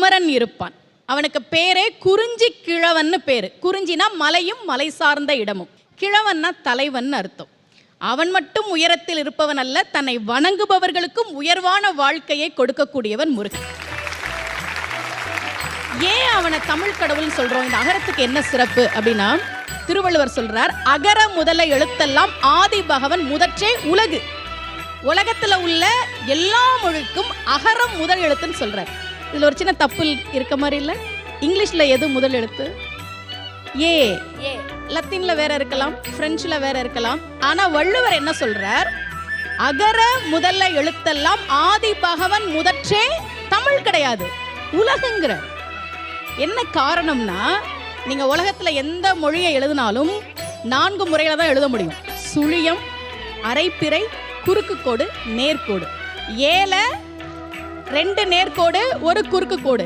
குமரன் இருப்பான். அவனுக்கு பேரே குறிஞ்சி கிழவன்னு பேரு. குறிஞ்சினா மலையும் மலை சார்ந்த இடமும், கிழவன்னா தலைவன் அர்த்தம். அவன் மட்டும் உயரத்தில் இருப்பவன் அல்ல, தன்னை வணங்குபவர்களுக்கும் உயர்வான வாழ்க்கையை கொடுக்கக்கூடியவன் முருகன். ஏன் அவனை தமிழ் கடவுள்னு சொல்றோம்? இந்த அகரத்துக்கு என்ன சிறப்பு அப்படின்னா, திருவள்ளுவர் சொல்றார், அகர முதல எழுத்தெல்லாம் ஆதி பகவன் முதற்றே உலகு. உலகத்துல உள்ள எல்லா மொழிக்கும் அகரம் முதல் எழுத்துன்னு சொல்றார். இதுல ஒரு சின்ன தப்பு இருக்க மாதிரி இல்ல? இங்கிலீஷ்ல எது முதல் எழுத்து? ஏ. லத்தீன்ல வேற இருக்கலாம், பிரெஞ்சுல வேற இருக்கலாம். ஆனா வள்ளுவர் என்ன சொல்றார்? அகர முதல்ல எழுத்தெல்லாம் ஆதி பகவன் முதற்றே தமிழ் கிடையாது, உலகுங்கிறார். என்ன காரணம்னா, நீங்க உலகத்துல எந்த மொழியை எழுதினாலும் 4 முறையில தான் எழுத முடியும். சுழியம், அரைப்பிறை, குறுக்கு கோடு, நேர்கோடு. ஏல 2 நேர்கோடு 1 குறுக்கு கோடு.